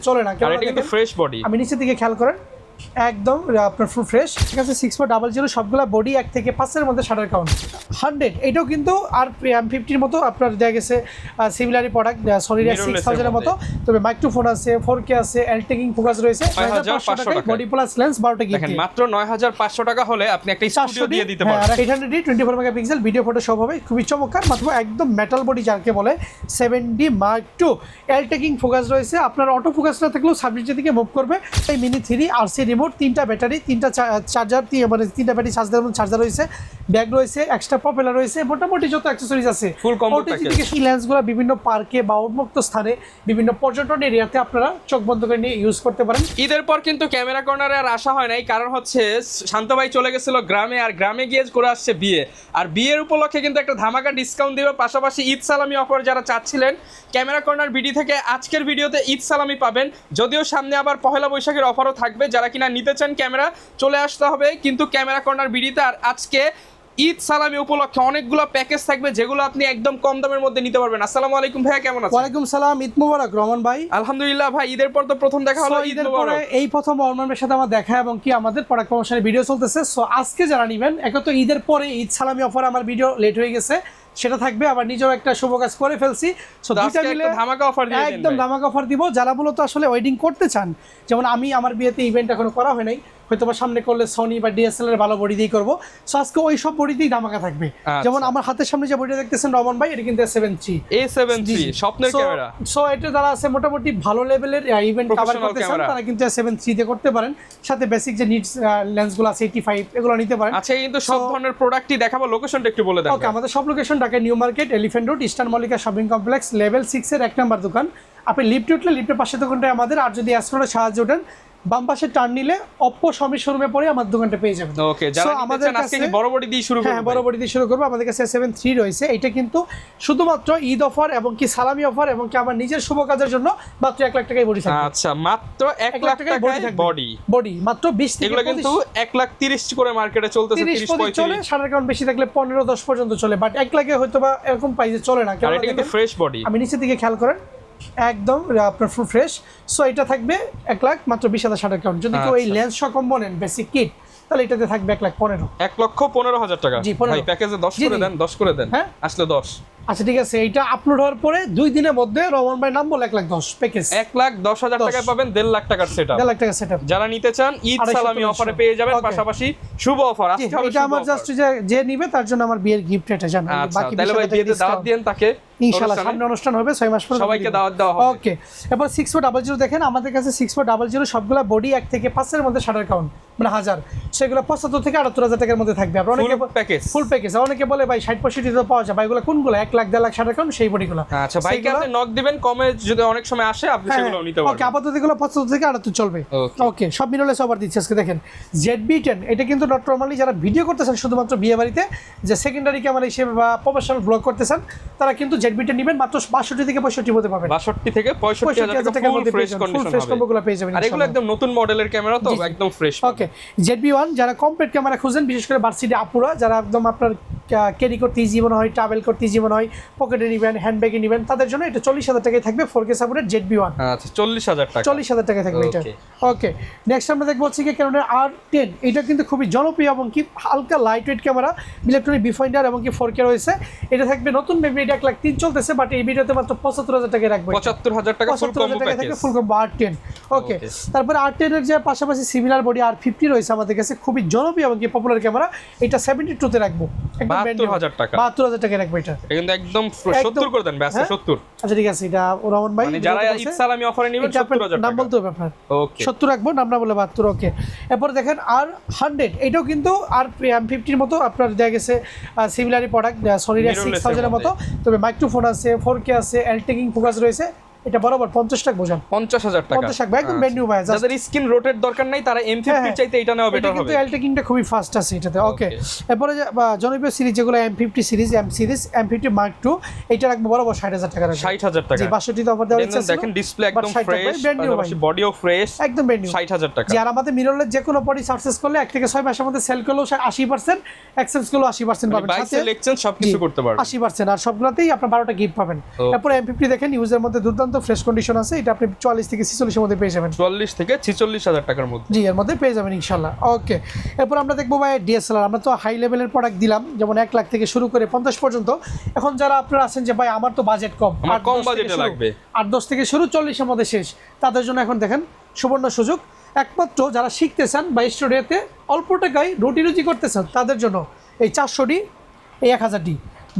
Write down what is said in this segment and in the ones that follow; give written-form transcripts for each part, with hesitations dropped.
চলে না, আর এটা কিন্তু ফ্রেশ বডি। আমি নিচের দিকে খেয়াল করেন, একদম আপনার ফুল ফ্রেশ। ঠিক আছে, 6400 সবগুলা বডি 1 থেকে 5 এর মধ্যে শাটার কাউন্ট 100। এটাও কিন্তু আর M50 এর মতো আপনার দেখা গেছে সিমিলারই প্রোডাক্ট সনির A6000 এর মতো, তবে মাইক্রোফোন আছে, 4K আছে, এল টেকিং ফোকাস রয়েছে। 9500 টাকা বডি প্লাস লেন্স 12টা গিফট। দেখেন মাত্র 9500 টাকা হলে আপনি একটা স্টুডিও দিয়ে দিতে পারেন। আর 800D 24 মেগাপিক্সেল ভিডিও ফটো সব হবে, খুবই চমৎকার। মাত্র একদম মেটাল বডি যাকে বলে 7D Mark II, এল টেকিং ফোকাস রয়েছে। আপনার অটো ফোকাস না থাকলেও সাবজেক্টের দিকে মুভ করবে। এই মিনি 3 RC রিমোট, 3টা ব্যাটারি, 3টা চার্জার, মানে 3টা ব্যাটারি চার্জার রয়েছে, ব্যাগ রয়েছে, এক্সট্রা প্রপেলার রয়েছে, মোটামুটি যত অ্যাকসেসরিজ আছে ফুল কমপ্লিট প্যাকেজ। এই লেন্সগুলো বিভিন্ন পার্কে বা উন্মুক্ত স্থানে, বিভিন্ন পর্যটন এরিয়াতে আপনারা চোখ বন্ধ করে নিয়ে ইউজ করতে পারেন। ঈদের পর কিন্তু ক্যামেরা কর্নারে আর আসা হয় নাই, কারণ হচ্ছে শান্ত ভাই চলে গেছিল গ্রামে, আর গ্রামে গিয়ে করে আসছে বিয়ে। আর বিয়ের উপলক্ষে কিন্তু একটা ধামাকা ডিসকাউন্ট দিবে, পাশাপাশি ঈদ সালামি অফার যারা চাচ্ছিলেন ক্যামেরা কর্নার ভিডিও থেকে আজকের ভিডিওতে ঈদ সালামি পাবেন। যদিও সামনে আবার পহেলা বৈশাখের অফারও থাকবে, যারা কিনা নিতে চান ক্যামেরা চলে আসতে হবে কিন্তু ক্যামেরা কর্নার ভিডিওতে। আর আজকে ঈদ সালামি উপলক্ষে অনেকগুলো প্যাকেজ থাকবে যেগুলো আপনি একদম কম দামের মধ্যে নিতে পারবেন। আসসালামু আলাইকুম ভাইয়া, কেমন আছেন? ওয়ালাইকুম সালাম, ঈদ মোবারক রহমান ভাই। আলহামদুলিল্লাহ ভাই, ঈদের পর তো প্রথম দেখা হলো। ঈদের পরে এই প্রথম রহমানের সাথে আমার দেখা, এবং কি আমাদের প্রোডাক্ট প্রমোশনের ভিডিও চলতেছে। সো আজকে যারা নেবেন, এক তো ঈদের পরে ঈদ সালামি অফার, আমার ভিডিও লেট হয়ে গেছে, সেটা থাকবে। আবার নিজেও একটা শুভ কাজ করে ফেলছি, সো দুইটা মিলে ধামাকা অফার দিয়ে দেন, একদম ধামাকা অফার দিব। যারা মূলত আসলে ওয়েডিং করতে চান, যেমন আমি আমার বিয়েতে ইভেন্ট এখনো করা হয় নাই, হয়তো বা সামনে করলে সনি বা ডিএসএলআর ভালো বডি দিয়ে করবো, সো আজকে ওই সব বডিতেই ধামাকা থাকবে। যেমন আমার হাতের সামনে যে বডিটা দেখতেছেন রহমান ভাই, এটা কিন্তু A7 III স্বপ্নের ক্যামেরা। সো এটা যারা আছে মোটামুটি ভালো লেভেলের ইভেন্ট কভার করতে চান, তারা কিন্তু A7 III তে করতে পারেন। সাথে বেসিক যে নিডস লেন্সগুলো আছে 85 এগুলো নিতে পারেন। আচ্ছা, কিন্তু সব ধরনের প্রোডাক্টই দেখাবো, লোকেশনটা একটু বলে দেন। ওকে, আমাদের সব location Dhaka new market, elephant road, eastern Mallika shopping complex, level 6 এর 1 নম্বর দোকান। আপনি লিফটে উঠলে লিফটের পাশে দোকানটাই আমাদের। আর যদি অ্যাস্ট্রোর সাহায্য ওঠেন, বাম পাশে টার্ন নিলে অপ্পো সমীর শোরুমে পরে আমাদের দোকানটা পেয়ে যাবেন। ওকে, যারা আমাদের আজকে কি বড় বডি দিয়ে শুরু করব? হ্যাঁ, বড় বডি দিয়ে শুরু করব। আমাদের কাছে A7 III রয়েছে। এটা কিন্তু শুধুমাত্র ঈদ অফার এবং কি সালামি অফার এবং কি আমার নিজের শুভ কাজের জন্য মাত্র 1 লাখ টাকায় বডি থাকবে। আচ্ছা, মাত্র 1 লাখ টাকায় বডি মাত্র 20 থেকে এগুলো কিন্তু 1,30,000 করে মার্কেটে চলতেছে। 30-35 চলে, শাটার কাউন্ট বেশি থাকলে 15-10 পর্যন্ত চলে, বাট 1 লাখে হয়তো বা এরকম প্রাইসে চলে না। কারণ এটা কিন্তু ফ্রেশ বডি। আমি নিচের দিকে খেয়াল করেন, একদম আপনার ফুল ফ্রেশ। সো এটা থাকবে 1 লাখ মাত্র 20,000 শাটার কাউন্ট। যদি কেউ এই লেন্স সহ কম্পোনেন্ট বেসিক কিট, তাহলে এটাতে থাকবে 1,15,000 টাকা। জি, 15 ভাই প্যাকেজে 10 করে দেন, 10 করে দেন। হ্যাঁ, আসলে 10। আচ্ছা ঠিক আছে, এইটা আপলোড হওয়ার পরে 2 দিনের মধ্যে রহমান ভাই নাম বলে 1,10,000 প্যাকেজ, 1,10,000 টাকায় পাবেন 1.5 লাখ টাকার সেটআপ। 1.5 লাখ টাকা সেটআপ। যারা নিতে চান ঈদ সালামি অফারে পেয়ে যাবেন, পাশাপাশি শুভ অফার আজকে হবে। এটা আমার জাস্ট যে নিবে তার জন্য আমার বিয়ের গিফট এটা জানেন। বাকি তাহলে ভাই বিয়েতে দাওয়াত দেন তাকে, ইনশাআল্লাহ সামনে অনুষ্ঠান হবে 6 মাস পরে, সবাইকে দাওয়াত দেওয়া হবে। ওকে, এরপর 6400 দেখেন, আমাদের কাছে 6400 সবগুলা বডি 1 থেকে 5 এর মধ্যে শাটার কাউন্ট মানে 1000, সেগুলো 75 থেকে 78,000 টাকার মধ্যে থাকবে। আপনারা অনেকে ফুল প্যাকেজ, অনেকে বলে ভাই 60-65 তো পাওয়া যায়, ভাই এগুলো কোনগুলো 1 লাখ 1.5 লাখ শাটার কাউন্ট সেই বডিগুলো। আচ্ছা, ভাইকে আপনি নক দিবেন, কমে যদি অনেক সময় আসে আপনি সেগুলো নিতে পারবেন। ওকে, আপাতত এগুলো 75 থেকে 78 চলবে। ওকে, সব মিররলেস অফার দিচ্ছি আজকে। দেখেন ZB-10, এটা কিন্তু নট নরমালি যারা ভিডিও করতেছেন শুধুমাত্র বিয়ে বাড়িতে, যে সেকেন্ডারি ক্যামেরা হিসেবে বা প্রফেশনাল ব্লগ করতেছেন, তারা কিন্তু ZB-10 নেবেন, মাত্র 62 থেকে 65 মধ্যে পাবেন। 62 থেকে 65,000 টাকা ফুল ফ্রেশ কন্ডিশন হবে। কম্বোগুলো পেয়ে যাবেন, আর এগুলো একদম নতুন মডেলের ক্যামেরা, তো একদম ফ্রেশ। ওকে, ZB-1 যারা কমপ্লিট ক্যামেরা খুঁজেন, বিশেষ করে ভার্সিটি আপুরা যারা একদম আপনার ক্যারি করতে ইজি মনে হয়, ট্রাভেল করতে ইজি মনে হয়, পকেটে নেবেন, হ্যান্ডব্যাগে নেবেন, তাদের জন্য এটা 40,000 টাকায় থাকবে 4K সাপোর্টেড ZB-1। আচ্ছা, 40,000 টাকা, 40,000 টাকায় থাকবে এটা। ওকে, নেক্সট আমরা দেখবো হচ্ছে কি Canon R10, এটা কিন্তু খুবই জনপ্রিয় এবং কি হালকা light weight camera, electronic viewfinder এবং কি 4K রয়েছে। এটা থাকবে নতুন মেবি, এটা 1 লাখ 3 চলতেছে, বাট এই ভিডিওতে মাত্র 75,000 টাকায় রাখবো। 75,000 টাকা ফুল কম্বো প্যাকেজ, ফুল কম্বো R10। ওকে, তারপরে R10 এর যে পাশাপাশি সিমিলার বডি R50 রয়েছে আমাদের কাছে, খুবই জনপ্রিয় এবং কি পপুলার ক্যামেরা, এটা 72 তে রাখবো, 72,000 টাকা। 72,000 টাকায় রাখবো এটা। কিন্তু একদম 70 করে দেন, ব্যাস 70। আচ্ছা ঠিক আছে, এটা রহমান ভাই মানে যারা ঈদ সালামি অফারে নেবেন 70,000 টাকা নাম বলতে হবে আপনার। ওকে, 70 রাখবো, নাম না বলে 72। ওকে, এরপর দেখেন R100, এটাও কিন্তু আর M50 এর মতো আপনার দেখা গেছে সিমিলারই প্রোডাক্ট সনির A6000 এর মতো, তবে মাইক্রোফোন আছে, 4K আছে, এল টেকিং ফোকাস রয়েছে। এটা বরাবর 50 টাকা বোঝান, 50,000 টাকা, 50 টাকা একদম ব্র্যান্ড নিউ ভাই। যাদের স্ক্রিন রোটেট দরকার নাই তারা M50 চাইতে এটা নেওয়া বেটার হবে, কিন্তু এল টেকিংটা খুবই ফাস্ট আছে এটাতে। ওকে, এরপরে জনপ্রিয় সিরিজ যেগুলো M50 series, M series, M50 Mark II, এটা রাখবো বরাবর 60,000 টাকা, 60,000 টাকা। জি, 62 তে অফার দেওয়া হচ্ছে। দেখেন ডিসপ্লে একদম ফ্রেশ, পাশাপাশি বডিও ফ্রেশ, একদম ব্র্যান্ড নিউ, 60,000 টাকা। যারা আমাদের মিররলেস যে কোনো বডি সাকসেস করলে 1 থেকে 6 মাসের মধ্যে সেল করলেও 80%, এক্সচেঞ্জ করলেও 80% পাবেন, বাই সেল এক্সচেঞ্জ সবকিছু করতে পারবেন 80%, আর সবগুলাতেই আপনার 12টা গিফট পাবেন। তারপরে M50 দেখেন ইউজের মধ্যে দুর্দান্ত দুর্দান্ত ফ্রেশ কন্ডিশন আছে, এটা আপনি 44 থেকে 46 এর মধ্যে পেয়ে যাবেন। 44 থেকে 46,000 টাকার মধ্যে। জি, এর মধ্যে পেয়ে যাবেন ইনশাআল্লাহ। ওকে, এরপর আমরা দেখবো ভাই ডিএসএলআর। আমরা তো হাই লেভেলের প্রোডাক্ট দিলাম, যেমন 1 লাখ থেকে শুরু করে 50 পর্যন্ত। এখন যারা আপনারা আছেন যে ভাই আমার তো বাজেট কম, আমার কম বাজেটে লাগবে, 8-10 থেকে শুরু, 40 এর মধ্যে শেষ, তাদের জন্য এখন দেখেন সুবর্ণ সুযোগ। একমাত্র যারা শিখতে চান বা স্টুডিওতে অল্প টাকায় রুটি করতে চান তাদের জন্য এই 400D, এই 1000D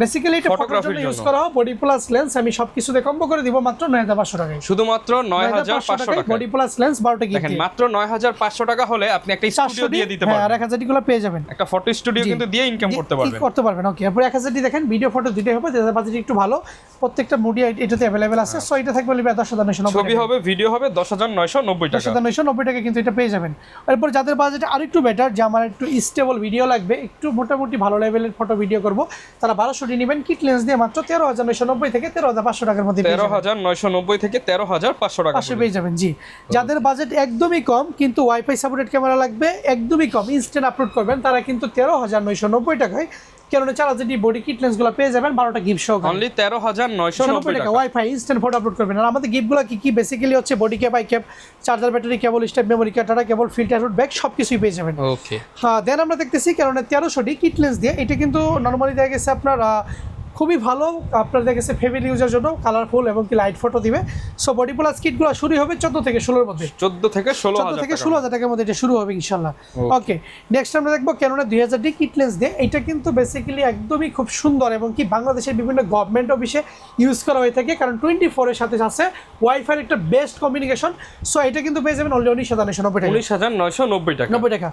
বেসিক্যালি এটা ফটোগ্রাফির জন্য ইউজ করা হয়। বডি প্লাস লেন্স আমি সবকিছুতে কম্বো করে দিব মাত্র 9500 টাকায়, শুধুমাত্র 9500 টাকা। বডি প্লাস লেন্স 12টা গিফট দেখেন মাত্র 9500 টাকা হলে আপনি একটা স্টুডিও দিয়ে দিতে পারবেন। আর 1000D গুলো পেয়ে যাবেন, একটা ফটো স্টুডিও কিন্তু দিয়ে ইনকাম করতে পারবেন। ওকে, এরপর 1000D দেখেন ভিডিও ফটো দুটোই হবে, যাদের বাজেট একটু ভালো, প্রত্যেকটা মুডি এটাতে अवेलेबल আছে। সো এটা থাকবে 10990 ছবি হবে, ভিডিও হবে 10990 টাকা। 10990 টাকা কিন্তু এটা পেয়ে যাবেন। এরপর যাদের বাজেট আরেকটু বেটার, যে আমার একটু স্টেবল ভিডিও লাগবে, একটু মোটামুটি ভালো লেভেলের ফটো ভিডিও করব, তারা 1200D নেবেন কিট লেন্স দিয়ে মাত্র 13990 থেকে 13500 টাকার মধ্যে পেয়ে যাবেন। 13990 থেকে 13500 টাকা পেয়ে যাবেন। জি, যাদের বাজেট একদমই কম কিন্তু ওয়াইফাই সাপোর্টেড ক্যামেরা লাগবে, একদমই কম, ইনস্ট্যান্ট আপলোড করবেন, তারা কিন্তু 13990 টাকায় ক্যানোনের 4000D বডি কিট লেন্সগুলো পেয়ে যাবেন 12টা গিফট সহ। অনলি 13990 টাকা ওয়াইফাই ইনস্ট্যান্ট ফটো আপলোড করবেন। আর আমাদের গিফটগুলো কি বেসিক্যালি হচ্ছে body cap, eye cap, charger, battery, cable, step, memory card, Tata cable, filter, রুট ব্যাগ সবকিছুই পেয়ে যাবেন। ওকে, হ্যাঁ, দেন আমরা দেখতেছি ক্যানোনের 1300D কিট লেন্স দিয়ে, এটা কিন্তু নরমালি দেখা গেছে আপনার খুবই ভালো, আপনার দেখা গেছে ফ্যামিলি ইউজের জন্য কালারফুল এবং কি লাইট ফটো দিবে। সো বডি প্লাস কিটগুলো শুরু হবে 14 থেকে 16 এর মধ্যে, 14 থেকে 16000 টাকার মধ্যে এটা শুরু হবে ইনশাআল্লাহ। ওকে, নেক্সট আমরা দেখবো ক্যানোনের 2000D কিট লেন্স দিয়ে। এটা কিন্তু বেসিক্যালি একদমই খুব সুন্দর এবং কি বাংলাদেশের বিভিন্ন গভর্নমেন্ট অফিসে ইউজ করা হয়ে থাকে, কারণ 24 এর সাথে আছে ওয়াইফাই একটা বেস্ট কমিউনিকেশন। সো এটা কিন্তু পেয়ে যাবেন অনলি 19990 টাকা। 19990 টাকা, 90 টাকা।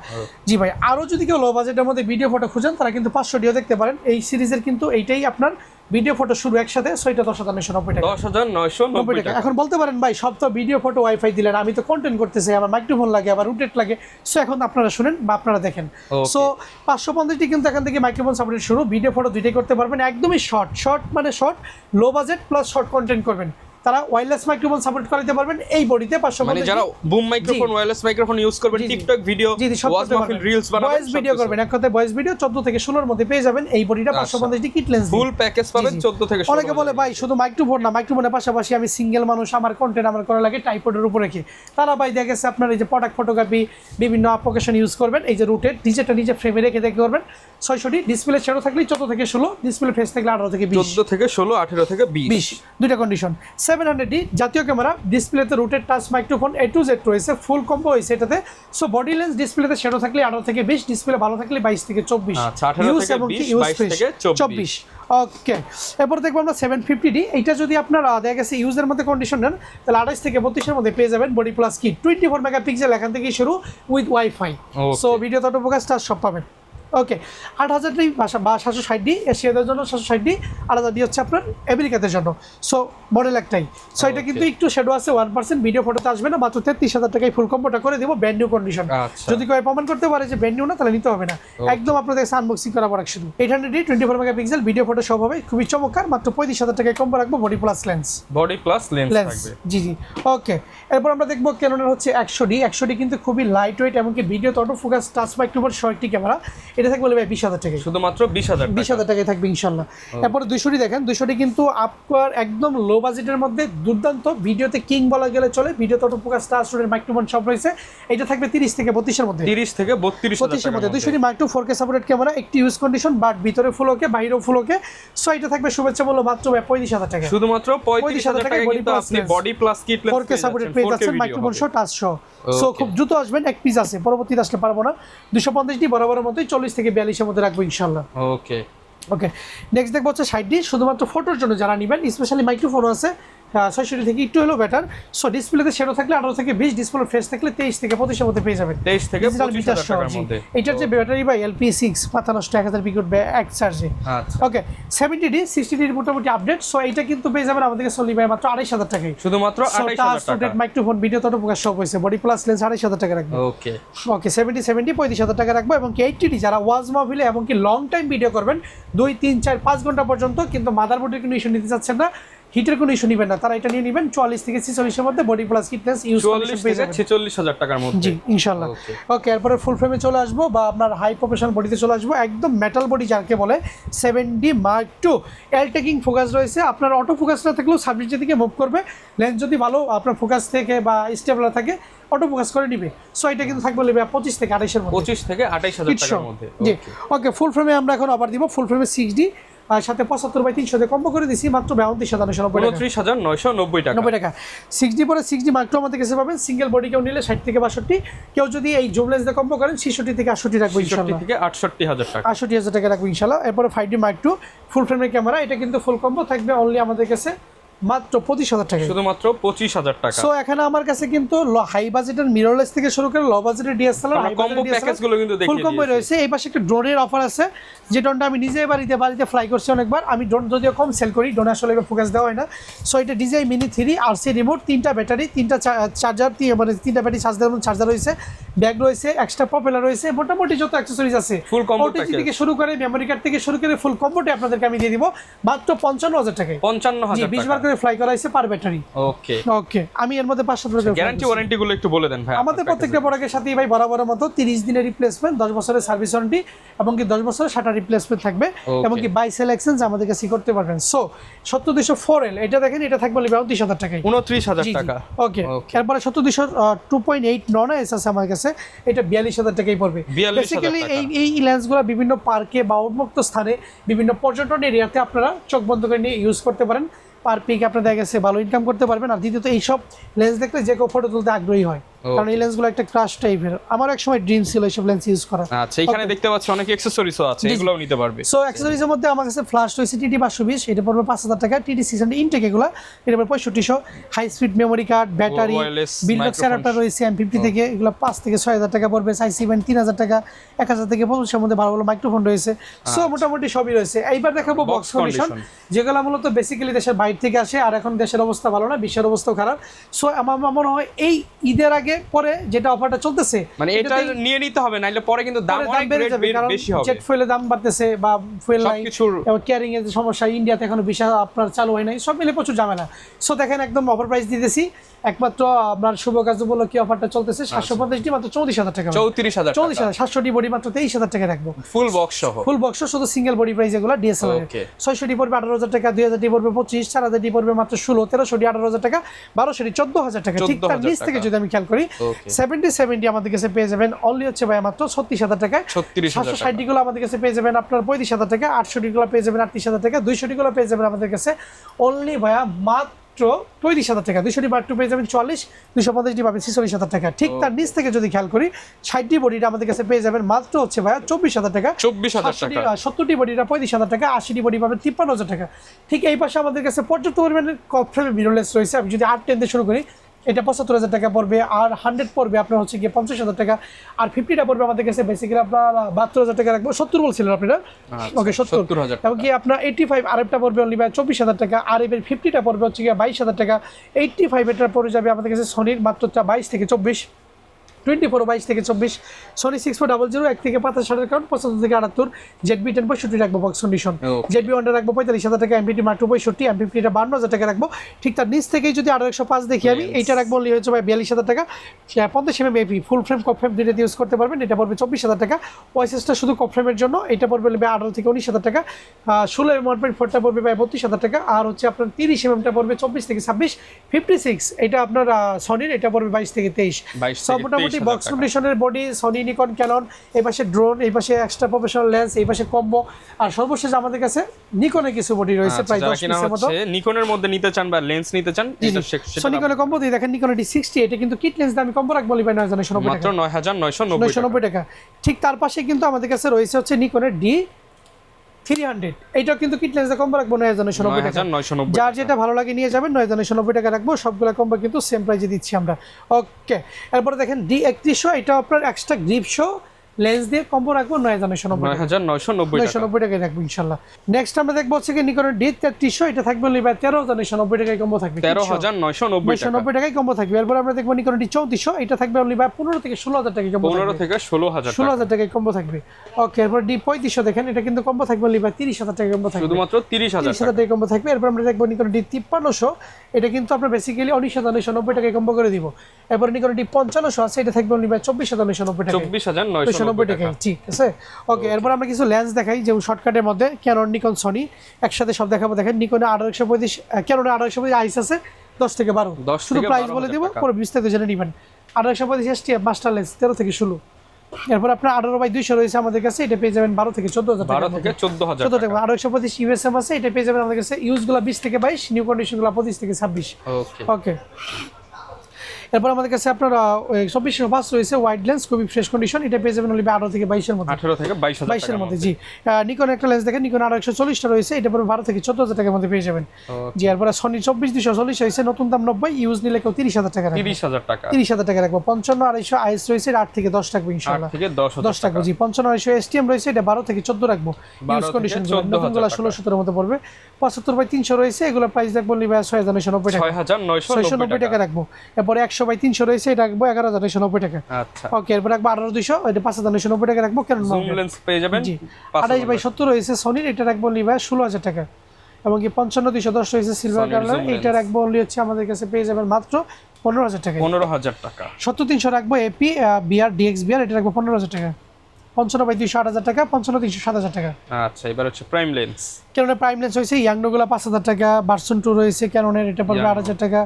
জি ভাই, আরো যদি কেউ লো বাজেটের মধ্যে ভিডিও ফটো খুঁজেন তারা কিন্তু 500Dও দেখতে পারেন। এই সিরিজের কিন্তু এইটাই আপনার ভিডিও ফটো শুরু একসাথে। সো এটা 10990 টাকা, 10990 টাকা। এখন বলতে পারেন ভাই সব তো ভিডিও ফটো ওয়াইফাই দিলেন, আমি তো কন্টেন্ট করতেছি, আমার মাইক্রোফোন লাগে, আবার রুটেট লাগে। সো এখন আপনারা শুনেন বা আপনারা দেখেন। সো 550টি কিন্তু এখান থেকে মাইক্রোফোন সাপোর্টেড শুরু, ভিডিও ফটো দুইটাই করতে পারবেন, একদমই শর্ট মানে short, low budget plus short content করবেন, তারা ওয়্যারলেস মাইক্রোফোন সাপোর্ট করতে পারবেন এই বডিতে। 550 মানে যারা broom microphone, wireless microphone use করবেন, টিকটক ভিডিও, ওয়াজ মাহফিল, রিলস বানাবেন, ভয়েস ভিডিও করবেন, এক কথায় ভয়েস ভিডিও 14 থেকে 16 এর মধ্যে পেয়ে যাবেন এই বডিটা 550 কিট লেন্স ফুল প্যাকেজ পাবেন 14 থেকে 16। অনেকে বলে ভাই শুধু মাইক্রোফোন না, মাইক্রোফোনের পাশাপাশি আমি সিঙ্গেল মানুষ, আমার কন্টেন্ট আমার করা লাগে ট্রাইপডের উপর রেখে, তারা ভাই দেখা গেছে আপনার এই যে প্রোডাক্ট ফটোগ্রাফি বিভিন্ন অ্যাপ্লিকেশন ইউজ করবেন, এই যে রুটেড নিজে ফ্রেমে রেখে দেখে করবেন। 600D ডিসপ্লে শেডো থাকলে 14 থেকে 16, ডিসপ্লে ফেস থাকলে 18 থেকে 20, 14 থেকে 16, 18 থেকে 20 দুইটা কন্ডিশন। 700D জাতীয় ক্যামেরা, ডিসপ্লেতে rooted touch microphone A to Z রয়েছে, ফুল কম্বো হয়েছে এটাতে। সো বডি লেন্স ডিসপ্লেতে শেডো থাকলে 18 থেকে 20, ডিসপ্লে ভালো থাকলে 22 থেকে 24, আচ্ছা 18 থেকে 20, 22 থেকে 24। ওকে, এরপর দেখবো আমরা 750D। এইটা যদি আপনার দেখা গেছে ইউজের মধ্যে কন্ডিশন নেন তাহলে 28 থেকে 32 এর মধ্যে পেয়ে যাবেন বডি প্লাস কিট, 24 মেগাপিক্সেল এখান থেকে শুরু উইথ ওয়াইফাই। সো ভিডিও তো ফোকাস টাচ সব পাবেন। ওকে, 8000D বা 760D এশিয়াদের জন্য, 760D, 8000D হচ্ছে আপনার আমেরিকাদের জন্য। সো মডেল একটাই। সো এটা কিন্তু একটু শ্যাডো আছে 1%, ভিডিও ফটোতে আসবে না, মাত্র 33000 টাকায় ফুল কম্বোটা করে দেবো ব্র্যান্ড নিউ কন্ডিশন। যদি কেউ প্রমাণ করতে পারে যে ব্র্যান্ড নিউ না তাহলে নিতে হবে না, একদম আপনাদের আনবক্সিং করা পড়া শুধু। 800D 24 মেগাপিক্সেল ভিডিও ফটো সব হবে, খুবই চমৎকার, মাত্র 35000 টাকায় কম্বো রাখবো বডি প্লাস লেন্স। থাকবে জি। ওকে, এরপর আমরা দেখবো ক্যানোনের হচ্ছে 100D কিন্তু খুবই লাইট ওয়েট, এমনকি video auto focus touch microphone short camera, এটা থাকবে ভাই 20000 টাকায়, শুধুমাত্র 20000 টাকায় থাকবে ইনশাআল্লাহ। এরপর 200D দেখেন, 200D কিন্তু আপনার একদম লো বাজেটের মধ্যে দুর্দান্ত, ভিডিওতে কিং বলা গেলে চলে, ভিডিওতে অটো ফোকাস টাচ মাইক্রোফোন সব রয়েছে। এটা থাকবে 30 থেকে 32 এর মধ্যে, 30 থেকে 32 এর মধ্যে। 200D micro 4K supported camera, একটি ইউজ কন্ডিশন, বাট ভিতরে ফুল ওকে, বাইরেও ফুল ওকে। সো এটা থাকবে শুভেচ্ছা মূল্য মাত্র 35000 টাকা, শুধুমাত্র 35000 টাকায় কিন্তু আপনি body plus kit lens 4K supported পেয়ে যাচ্ছেন, microphone show touch show. So খুব দ্রুত আসবেন, এক পিস আছে, পরবর্তীতে আসলে পারবো না। 250D বরাবরের মতোই 40 থেকে 42 এর মধ্যে রাখবো ইনশাআল্লাহ। ওকে, নেক্সট দেখবো হচ্ছে 60D, শুধুমাত্র ফটোর জন্য যারা নেবেন, স্পেশালি মাইক্রোফোনও আছে, 600D থেকে একটু হলো বেটার। সো ডিসপ্লেতে শেডো থাকলে 18 থেকে 20, ডিসপ্লে ফ্রেশ থাকলে 23 থেকে 25 এর মধ্যে পেয়ে যাবেন, 23 থেকে 25000 টাকার মধ্যে। এটার যে ব্যাটারি ভাই LP6 পাতা নষ্ট 1000 পিক উঠবে এক চার্জে। আচ্ছা, ওকে, 70D 60D এর মোটামুটি আপডেট। সো এটা কিন্তু পেয়ে যাবেন আমাদের কাছে চলি ভাই মাত্র 28000 টাকায়, শুধুমাত্র 28000 টাকা। মাইক্রোফোন ভিডিও তো ফোকাস সব হয়েছে, বডি প্লাস লেন্স 28000 টাকা রাখবো। ওকে, 70 35000 টাকা রাখবো। এবং 80D যারা ওয়াজ মাহফিলে এবং কি লং টাইম ভিডিও করবেন 2 3 4 5 ঘন্টা পর্যন্ত, কিন্তু মাদারবোর্ডের কোনো ইস্যু নিতে চাচ্ছেন না, হিটের কোনো ইস্যু নেবেন না, তারা এটা নিয়ে নেবেন 44 থেকে 46 এর মধ্যে বডি প্লাস কিটনেস ইউজ 44 থেকে 46000 টাকার মধ্যে। জি ইনশাআল্লাহ। ওকে, এরপরে ফুল ফ্রেমে চলে আসবো বা আপনার হাই প্রফেশনাল বডিতে চলে আসবো, একদম মেটাল বডি যাকে বলে 7D Mark II। এল টেকিং ফোকাস রয়েছে, আপনার অটো ফোকাস না থাকলেও সাবজেক্ট দিকে মুভ করবে, লেন্স যদি ভালো আপনার ফোকাস থেকে বা স্টেবল থাকে অটো ফোকাস করে নিবে। সো এটা কিন্তু থাকবে 25 থেকে 28 এর মধ্যে, 25 থেকে 28000 টাকার মধ্যে। জি ওকে, ফুল ফ্রেমে আমরা এখন অফার দিব, ফুল ফ্রেমে 6D আর সাথে 75/300 দিয়ে কম্বো করে দিছি মাত্র 29990 টাকা। 90 টাকা 6D পরে 6D Mark II আমাদের কাছে পাবেন। সিঙ্গেল বডি কেউ নিলে 60 থেকে 62, কেউ যদি এই জুম লেন্স দিয়ে কম্বো করেন 66 থেকে 68 রাখবো ইনশাআল্লাহ, 66 থেকে 68000 টাকা, 68000 টাকা রাখবো ইনশাআল্লাহ। এরপরে 5D Mark II ফুল ফ্রেমের ক্যামেরা, এটা কিন্তু ফুল কম্বো থাকবে অনলি আমাদের কাছে মাত্র 25000 টাকা, শুধুমাত্র 25000 টাকা। সো এখানে আমার কাছে কিন্তু হাই বাজেটের মিররলেস থেকে শুরু করে লো বাজেটের ডিএসএলআর হাই কম্বো প্যাকেজগুলো কিন্তু দেখিয়ে ফুল কম্বো রয়েছে। এই পাশে একটা ড্রোনের অফার আছে, যে ড্রোনটা আমি নিজে বাড়িতে ফ্লাই করছি অনেকবার। আমি ড্রোন যদিও কম সেল করি, ড্রোনে আসলে ফোকাস দেওয়া হয় না। সো এটা DJI Mini 3 RC রিমোট, 3টা ব্যাটারি, 3টা চার্জার, মানে 3টা ব্যাটারি চার্জ দেওয়ার চার্জার রয়েছে, ব্যাগ রয়েছে, এক্সট্রা প্রপেলার রয়েছে, মোটামুটি যত অ্যাকসেসরিজ আছে ফুল কম্বো প্যাকেজ থেকে শুরু করে মেমোরি কার্ড থেকে শুরু করে ফুল কম্বোটা আপনাদেরকে আমি দিয়ে দিব মাত্র 55000 টাকায়। 55000 টাকা, 20 বার করে ফ্লাই করা হয়েছে পার ব্যাটারি। ওকে ওকে, আমি এর মধ্যে 5-7 বছর গ্যারান্টি ওয়ারেন্টি গুলো একটু বলে দেন ভাই। আমাদের প্রত্যেকটা প্রোডাক্টের সাথেই ভাই বরাবরের মতো 30 দিনের রিপ্লেসমেন্ট, 10 বছরের সার্ভিস ওয়ারেন্টি এবং কি 10 বছরের শাটার রিপ্লেসমেন্ট থাকবে এবং কি বাই সেল এক্সচেঞ্জ আমাদের কাছে করতে পারবেন। সো 70204L এটা দেখেন, এটা থাকবে 29000 টাকায়, 29000 টাকা। ওকে, এরপরে 70200 2.8 নন এস আছে আমার কাছে, এটা 42000 টাকাই পড়বে। বেসিক্যালি এই লেন্সগুলো বিভিন্ন পার্কে বা উন্মুক্ত স্থানে বিভিন্ন পর্যটন এরিয়াতে আপনারা চোখ বন্ধ করে নিয়ে ইউজ করতে পারেন, পার পিক আপনার দেখা গেছে ভালো ইনকাম করতে পারবেন। আর দ্বিতীয়ত এইসব লেন্স দেখলে যে কেউ ফটো তুলতে আগ্রহী হয়, কারণ এই লেন্সগুলো একটা ক্রাশ টাইপের। আমার এক সময় ড্রিম ছিল এইসব লেন্স ইউজ করা। আচ্ছা, এখানে দেখতে পাচ্ছি অনেক অ্যাকসেসরিজও আছে, এগুলোও নিতে পারবে। সো অ্যাকসেসরিজের মধ্যে আমার কাছে ফ্ল্যাশ রয়েছে TT 520, এটা পড়বে 5000 টাকা। TT 600 ইনটেক এগুলো, এটা পড়বে 6500। High speed memory card, battery, বিল্ডবক্স অ্যাডাপ্টার রয়েছে M50 থেকে, এগুলো 5 থেকে 6000 টাকা পড়বে। সাইসি ব্যান্ড 3000 টাকা, 1000 থেকে 2500 মধ্যে ভালো ভালো মাইক্রোফোন রয়েছে। সো মোটামুটি সবই রয়েছে। এইবার দেখাবো বক্স কন্ডিশন, যেগুলো মূলত বেসিক্যালি দেশের বাইরে থেকে আসে, আর এখন দেশের অবস্থা ভালো না, বিশ্বের অবস্থাও খারাপ। সো আমার মনে হয় এই ঈদের আগে পরে যেটা অফারটা চলতেছে, মানে এটা নিয়ে নিতে হবে, নাইলে পরে কিন্তু দাম অনেক বেশি হবে। জেট ফুয়েলের দাম বাড়তেছে বা ফুয়েল নাই, এবং ক্যারিং এর সমস্যা, ইন্ডিয়াতে এখনো ভিসা আপনার চালু হয় নাই, সব মিলে প্রচুর ঝামেলা। সো দেখেন একদম অফার প্রাইস দিতেছি, একমাত্র আপনার শুভ কাজ উপলক্ষে অফারটা চলতেছে। 750 মাত্র 34000 টাকা, 34000 700 বডি মাত্র 23000 টাকা রাখবো, ফুল বক্স সহ। ফুল বক্স শুধু সিঙ্গেল বডি প্রাইস এগুলো DSLR 600 পড়বে 18000 টাকা, 2000 পড়বে 25, 4000 পড়বে মাত্র 16, 1300 18000 টাকা, 1200 14000 টাকা। ঠিক তার নিচ থেকে যদি আমি খেয়াল করি 70 আমাদের কাছে পেয়ে যাবেন অনলি হচ্ছে ভাই মাত্র 36000 টাকা। 760 গুলো আমাদের কাছে পেয়ে যাবেন আপনার 35000 টাকা, 800 গুলো পেয়ে যাবেন 38000 টাকা, 200 গুলো পেয়ে যাবেন আমাদের কাছে অনলি ভাইয়া মাত্র 35000 টাকা। 200 বার টু পেয়ে যাবেন 40, 250 পাবেন 46000 টাকা। ঠিক তার নিচ থেকে যদি খেয়াল করি 60 বডিটা আমাদের কাছে পেয়ে যাবেন মাত্র হচ্ছে ভাইয়া 24000 টাকা, 24000 টাকা। 70 বডিটা 35000 টাকা, 80 বডি পাবেন 53000 টাকা। ঠিক এই পাশে আমাদের কাছে পর্যাপ্ত পরিমাণে কফ্রেমে মিররলেস রয়েছে। আমি যদি 8-10 দিয়ে শুরু করি, এটা 75000 টাকা পড়বে, আর 100 পড়বে আপনার হচ্ছে গিয়ে 50000 টাকা, আর 50টা পড়বে আমাদের কাছে বেসিক্যালি আপনার 72000 টাকা রাখবো। 70 বলছিলেন আপনারা, ওকে 70000 এবং কি আপনার 85 আরেকটা পড়বে অনলি ভাই 24000 টাকা, আর এর 50টা পড়বে হচ্ছে গিয়ে 22000 টাকা। 85 এটা পড়ে যাবে আমাদের কাছে সোনির মাত্র 22 থেকে 24, 24 22 থেকে 24, Sony 6400 1 থেকে 75 কাউন্ট 75 থেকে 78, ZB 10 65 রাখবো বক্স কন্ডিশন, ZB 1 রাখবো 45000 টাকা, MPT Mark II 65, MPT টা 52000 টাকা রাখবো। ঠিক তার নিচ থেকেই যদি 8105 দেখি আমি, এইটা রাখবো অনলি হচ্ছে ভাই 42000 টাকা। 50 mm AP ফুল ফ্রেম কপ ফ্রেম দুইটা ইউজ করতে পারবেন, এটা পড়বে 24000 টাকা। ওয়াইসেসটা শুধু কপ ফ্রেমের জন্য, এটা পড়বে 18 থেকে 19000 টাকা। 16 1.4 টা পড়বে ভাই 32000 টাকা, আর হচ্ছে আপনার 30 mm টা পড়বে 24 থেকে 26, 56 এটা আপনার সনির, এটা পড়বে 22 থেকে 23। সব মোটামুটি বক্স কন্ডিশনের বডি, সনি, নিকন, ক্যানন, এই পাশে ড্রোন, এই পাশে এক্সট্রা প্রফেশনাল লেন্স, এই পাশে কম্বো, আর সর্বশেষ আমাদের কাছে নিকনের কিছু বডি রয়েছে প্রায় 10 পিসের মতো। নিকনের মধ্যে নিতে চান বা লেন্স নিতে চান, সো নিকনের কম্বো দিয়ে দেখেন, নিকন D60 এটা কিন্তু কিট লেন্স দামি কম্বো রাখবো বলি ভাই 9990 টাকা, মাত্র 9990 টাকা। ঠিক তার পাশে কিন্তু আমাদের কাছে রয়েছে হচ্ছে নিকনের D300, এইটাও কিন্তু কিট লেন্স কম্বো রাখবো 9990 টাকা। যার যেটা ভালো লাগে নিয়ে যাবেন, 9990 টাকা রাখবো। সবগুলো কম্বো কিন্তু সেম প্রাইসে দিচ্ছি আমরা। ওকে, এরপর দেখেন D3100, এটা আপনার এক্সট্রা গ্রিপ শো লেন্স দিয়ে কম্বো রাখবো 9990 টাকায় রাখবো ইনশাআল্লাহ। নেক্সট আমরা দেখবো হচ্ছে কি নিকনের D3300, এটা থাকবে অনলি ভাই 13990 টাকায় কম্বো থাকবে। 13990 টাকায় কম্বো থাকবে। এরপর আমরা দেখবো নিকন D3400, এটা থাকবে অনলি ভাই 15 থেকে 16000 টাকায় কম্বো 15 থেকে 16000 টাকায় কম্বো থাকবে। ওকে, এরপর D3500 দেখেন, এটা কিন্তু কম্বো থাকবে অনলি ভাই 30000 টাকায় কম্বো থাকবে, শুধুমাত্র 30000 টাকায় কম্বো থাকবে। এরপর আমরা দেখবো নিকন D5300, এটা কিন্তু আমরা বেসিক্যালি 19990 টাকায় কম্বো করে দিব। এরপর নিকন D5500 আছে, এটা থাকবে অনলি ভাই 24990 টাকা, 24990 টাকা, ঠিক আছে। ওকে, এরপর আমরা কিছু লেন্স দেখাই যেমন শর্টকাটের মধ্যে ক্যানন, নিকন, সনি একসাথে সব দেখাবো। দেখেন নিকনে 8135, ক্যাননে 8135 আইস আছে 10 থেকে 12, শুধু প্রাইস বলে দিব, পরে বিস্তারিত জেনে নেবেন। 8135 STF মাস্টার লেন্স 13 থেকে 16। এরপর আপনার 18x200 রয়েছে আমাদের কাছে, এটা পেয়ে যাবেন 12 থেকে 14000 টাকা, 12 থেকে 14000 টাকা। 8125 USM আছে, এটা পেয়ে যাবেন আমাদের কাছে, ইউজগুলো 20 থেকে 22, নিউ কন্ডিশনগুলো 25 থেকে 26। ওকে, এরপর আমাদের কাছে আপনার 2405 রয়েছে ওয়াইড লেন্স, খুবই ফ্রেশ কন্ডিশন, এটা পেয়ে যাবেন 18 থেকে 22 এর মধ্যে, 18 থেকে 22000 এর মধ্যে। জি, নিকন একটা লেন্স দেখেন, নিকন 140টা রয়েছে, এটা পড়বে 12 থেকে 14000 টাকার মধ্যে পেয়ে যাবেন। জি, এরপর সনি 24240 হয়েছে, নতুন দাম 90, ইউজ নিলে কেউ 30000 টাকা রাখবে, 30000 টাকা রাখবো। 55200 আইএস রয়েছে, 8 থেকে 10 রাখবো ইনশাআল্লাহ, 8 থেকে 10 টাকা। জি, 55200 STM রয়েছে, এটা 12 থেকে 14 রাখবো, ইউজ কন্ডিশন, নতুনগুলো 16-17 এর মধ্যে পড়বে। 75x300 রয়েছে, এগুলো প্রাইস রাখবো নিবে 6990 টাকা, 6990 টাকা রাখবো। এরপর 100x300 রয়েছে, এটা রাখবো 11990 টাকা। আচ্ছা, ওকে, এরপর রাখবো 18200, এটা 5990 টাকা রাখবো। কেন জুম লেন্স পেয়ে যাবেন। জি, 28x70 রয়েছে সনির, এটা রাখবো নিবে 16000 টাকা। এবং কি 55210 রয়েছে সিলভার কালার, এটা রাখবো অনলি হচ্ছে আমাদের কাছে পেয়ে যাবেন মাত্র 15000 টাকা, 15000 টাকা। 70300 রাখবো এপি বিআর ডিএক্স বিআর, এটা রাখবো 15000 টাকা। 55x200 8000 টাকা, 55300 7000 টাকা। আচ্ছা, এবার হচ্ছে প্রাইম লেন্স। ক্যাননের প্রাইম লেন্স হয়েছে ইয়াংনোগুলো 5000 টাকা, ভার্সন 2 রয়েছে ক্যাননের, এটা পড়বে 8000 টাকা।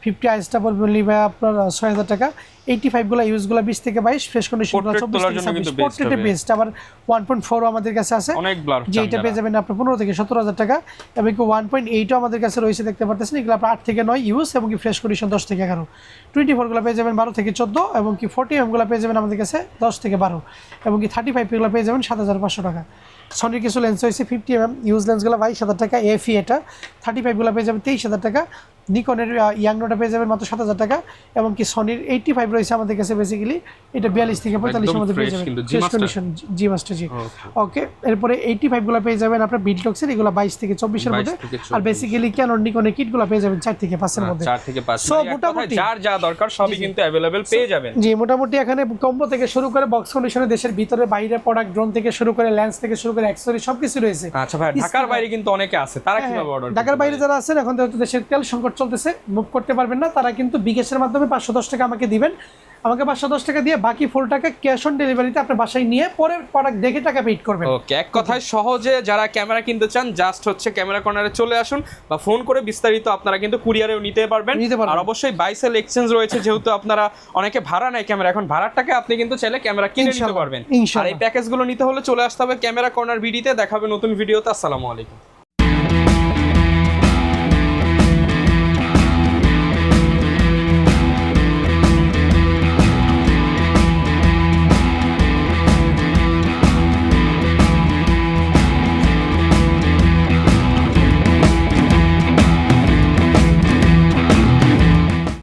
50 আইসটা পড়বে লিভাই আপনার 6000 টাকা। 85 গুলো ইউজগুলো 20 থেকে 22, ফ্রেশ কন্ডিশনগুলো 24 থেকে 26, পোর্ট্রেটে বেস্ট। আবার 1.4 আমাদের কাছে আছে, অনেক ব্লার, যে এটা পেয়ে যাবেন আপনার 15 থেকে 17000 টাকা। এবং কি 1.8 আমাদের কাছে রয়েছে, দেখতে পারতেছেন, এগুলো আপনার 8 থেকে 9 ইউজ, এবং কি ফ্রেশ কন্ডিশন 10 থেকে 11। 24 গুলো পেয়ে যাবেন 12 থেকে 14, এবং কি 40 mm গুলো পেয়ে যাবেন আমাদের কাছে 10 থেকে 12, এবং কি 35 গুলো পেয়ে যাবেন 7500 টাকা। সনির কিছু লেন্স হয়েছে 50 mm ইউজ লেন্সগুলো 22000 টাকা, এফি এটা 35 গুলো পেয়ে যাবেন 23000 টাকা। নিকনের ইয়াংনোটা পেয়ে যাবেন মাত্র 7000 টাকা, এবং কি সনির 85 রয়েছে আমাদের কাছে, বেসিক্যালি এটা 42 থেকে 45 এর মধ্যে পেয়ে যাবেন, ফ্রেশ কন্ডিশন, জি মাস্টার জি। ওকে, এরপরে 85 গুলো পেয়ে যাবেন আপনার বিটলক্সের, এগুলো 22 থেকে 24 এর মধ্যে। আর বেসিক্যালি ক্যানন নিকনের কিটগুলো পেয়ে যাবেন 4 থেকে 5 এর মধ্যে, 4 থেকে 5। সো মোটামুটি যার যা দরকার সবই কিন্তু अवेलेबल পেয়ে যাবেন। জি, মোটামুটি এখানে কম্বো থেকে শুরু করে বক্স কন্ডিশনে দেশের ভিতরে বাইরে প্রোডাক্ট, ড্রোন থেকে শুরু করে লেন্স থেকে শুরু করে অ্যাকসেসরি সবকিছু রয়েছে। আচ্ছা ভাই, ঢাকার বাইরে কিন্তু অনেকে আছে, তারা কিভাবে অর্ডার করবে? ঢাকার বাইরে যারা আছেন, এখন যেহেতু দেশের তেল সংকট চলতেছে, মুভ করতে পারবেন না, তারা কিন্তু বিকাশের মাধ্যমে 510 টাকা আমাকে দিবেন, আমাকে 510 টাকা দিয়ে বাকি ফুল টাকা ক্যাশ অন ডেলিভারিতে আপনার বাসায় নিয়ে পরে প্রোডাক্ট দেখে টাকা পেড করবেন। ওকে, এক কথায় সহজে যারা ক্যামেরা কিনতে চান, জাস্ট হচ্ছে ক্যামেরা কর্নারে চলে আসুন, বা ফোন করে বিস্তারিত আপনারা কিন্তু কুরিয়ারেও নিতে পারবেন। আর অবশ্যই বাই সেল এক্সচেঞ্জ রয়েছে, যেহেতু আপনারা অনেকে ভাড়া নেয় ক্যামেরা, এখন ভাড়ার টাকা আপনি কিন্তু চাইলে ক্যামেরা কিনে নিতে পারবেন। আর এই প্যাকেজগুলো নিতে হলে চলে আসতে হবে ক্যামেরা কর্নার ভিডিওতে। দেখাবে নতুন ভিডিওতে। আসসালামু আলাইকুম।